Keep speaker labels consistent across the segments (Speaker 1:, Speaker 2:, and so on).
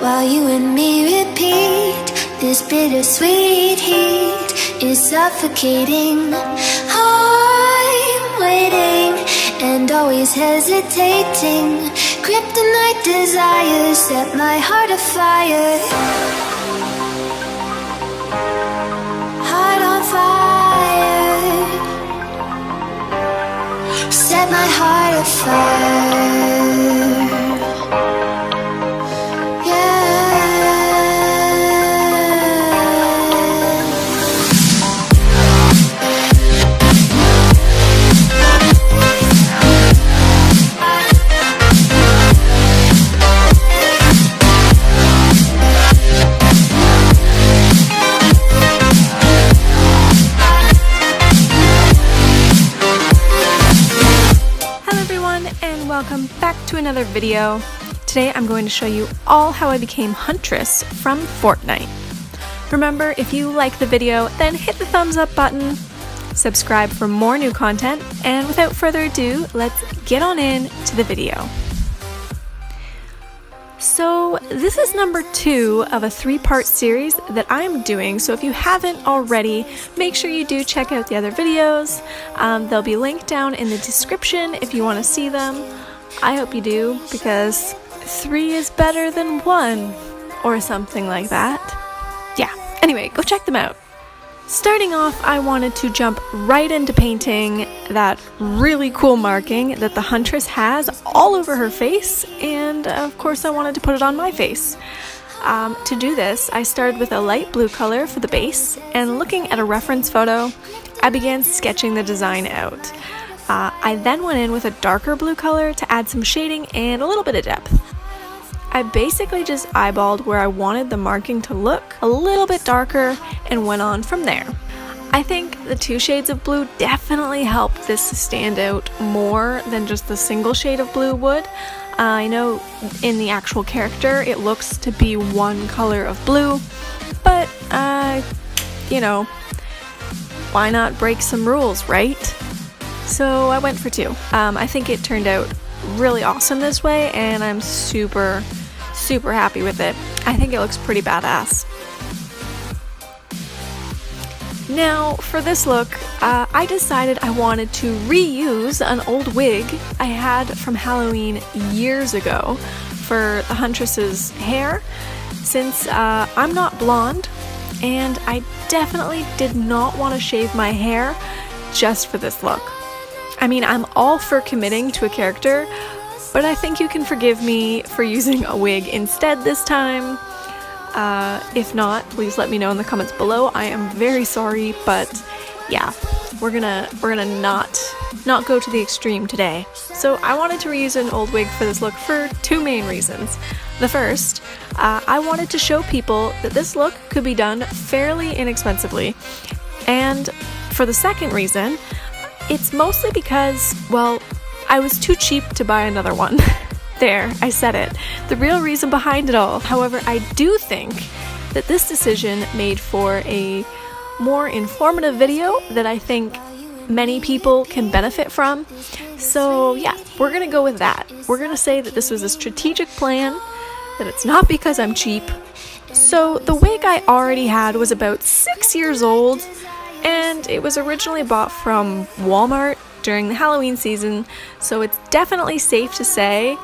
Speaker 1: while you and me repeat. This bittersweet heat is suffocating. I'm waiting and always hesitating. Kryptonite desires set my heart afire. Heart on fire. Set my heart afire.
Speaker 2: Welcome back to another video. Today I'm going to show you all how I became Huntress from Fortnite. Remember, if you like the video, then hit the thumbs up button, subscribe for more new content, and without further ado, let's get on in to the video. So this is number 2 of a 3-part series that I'm doing, so if you haven't already, make sure you do check out the other videos. They'll be linked down in the description if you want to see them. I hope you do, because 3 is better than 1, or something like that. Yeah, anyway, go check them out. Starting off, I wanted to jump right into painting that really cool marking that the Huntress has all over her face, and of course I wanted to put it on my face. To do this, I started with a light blue color for the base, and looking at a reference photo, I began sketching the design out. I then went in with a darker blue color to add some shading and a little bit of depth. I basically just eyeballed where I wanted the marking to look a little bit darker and went on from there. I think the 2 shades of blue definitely helped this stand out more than just the single shade of blue would. I know in the actual character it looks to be 1 color of blue, but you know, why not break some rules, right? So I went for 2. I think it turned out really awesome this way, and I'm super happy with it. I think it looks pretty badass. Now for this look, I decided I wanted to reuse an old wig I had from Halloween years ago for the Huntress's hair, since I'm not blonde and I definitely did not want to shave my hair just for this look. I mean, I'm all for committing to a character, but I think you can forgive me for using a wig instead this time. If not, please let me know in the comments below. I am very sorry, but yeah, we're gonna not go to the extreme today. So I wanted to reuse an old wig for this look for 2 main reasons. The first, I wanted to show people that this look could be done fairly inexpensively. And for the second reason, it's mostly because, well, I was too cheap to buy another one. There, I said it. The real reason behind it all. However, I do think that this decision made for a more informative video that I think many people can benefit from. So yeah, we're gonna go with that. We're gonna say that this was a strategic plan, that it's not because I'm cheap. So the wig I already had was about 6 years old, and it was originally bought from Walmart during the Halloween season, so it's definitely safe to say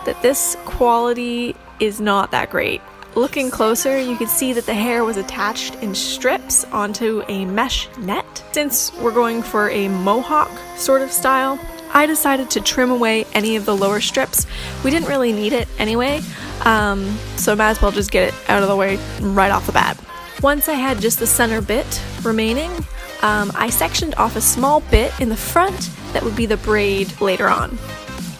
Speaker 2: that this quality is not that great. Looking closer, you can see that the hair was attached in strips onto a mesh net. Since we're going for a mohawk sort of style, I decided to trim away any of the lower strips. We didn't really need it anyway, so might as well just get it out of the way right off the bat. Once I had just the center bit remaining, I sectioned off a small bit in the front that would be the braid later on.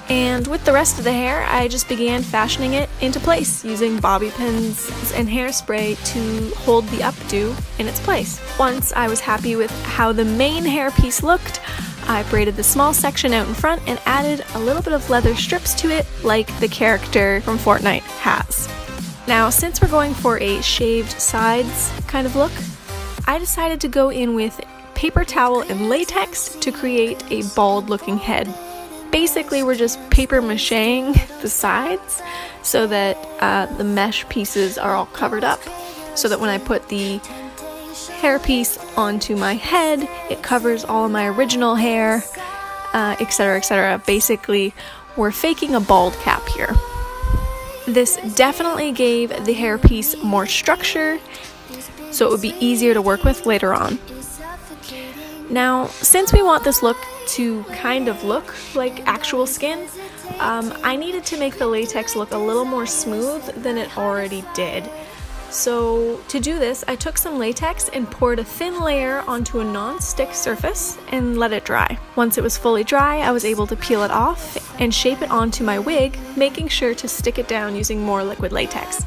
Speaker 2: And with the rest of the hair, I just began fashioning it into place using bobby pins and hairspray to hold the updo in its place. Once I was happy with how the main hair piece looked, I braided the small section out in front and added a little bit of leather strips to it like the character from Fortnite has. Now, since we're going for a shaved sides kind of look, I decided to go in with paper towel and latex to create a bald looking head. Basically, we're just paper macheing the sides so that the mesh pieces are all covered up, so that when I put the hairpiece onto my head, it covers all of my original hair, etc., etc. Basically, we're faking a bald cap here. This definitely gave the hairpiece more structure, so it would be easier to work with later on. Now, since we want this look to kind of look like actual skin, I needed to make the latex look a little more smooth than it already did. So to do this, I took some latex and poured a thin layer onto a non-stick surface and let it dry. Once it was fully dry, I was able to peel it off and shape it onto my wig, making sure to stick it down using more liquid latex.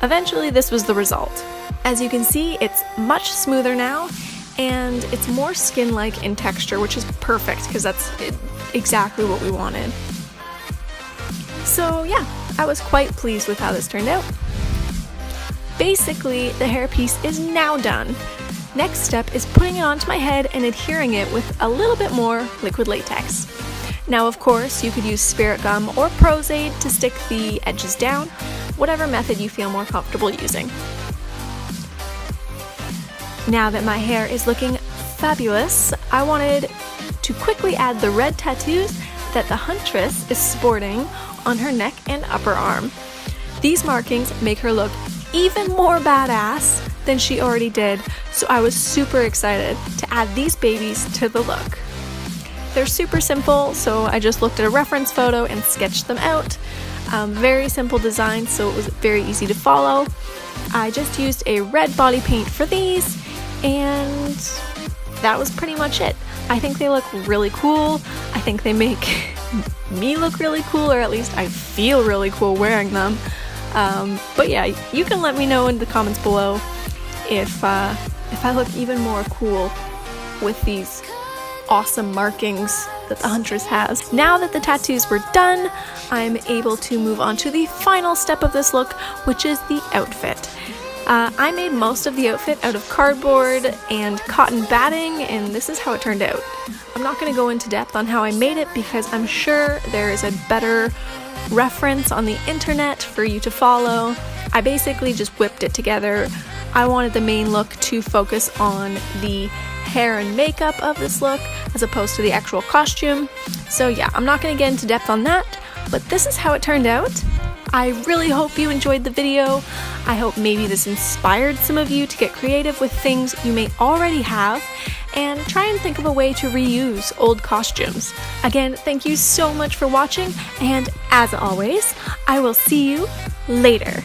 Speaker 2: Eventually, this was the result. As you can see, it's much smoother now, and it's more skin-like in texture, which is perfect because that's exactly what we wanted. So yeah, I was quite pleased with how this turned out. Basically, the hairpiece is now done. Next step is putting it onto my head and adhering it with a little bit more liquid latex. Now, of course, you could use spirit gum or Pros-Aid to stick the edges down, whatever method you feel more comfortable using. Now that my hair is looking fabulous, I wanted to quickly add the red tattoos that the Huntress is sporting on her neck and upper arm. These markings make her look even more badass than she already did, so I was super excited to add these babies to the look. They're super simple, so I just looked at a reference photo and sketched them out. Very simple design, so it was very easy to follow. I just used a red body paint for these, and that was pretty much it. I think they look really cool. I think they make me look really cool, or at least I feel really cool wearing them. But yeah, you can let me know in the comments below if I look even more cool with these awesome markings that the Huntress has. Now that the tattoos were done, I'm able to move on to the final step of this look, which is the outfit. I made most of the outfit out of cardboard and cotton batting, and this is how it turned out. I'm not going to go into depth on how I made it because I'm sure there is a better reference on the internet for you to follow. I basically just whipped it together. I wanted the main look to focus on the hair and makeup of this look as opposed to the actual costume. So yeah, I'm not going to get into depth on that, but this is how it turned out. I really hope you enjoyed the video. I hope maybe this inspired some of you to get creative with things you may already have and try and think of a way to reuse old costumes. Again, thank you so much for watching, and as always, I will see you later.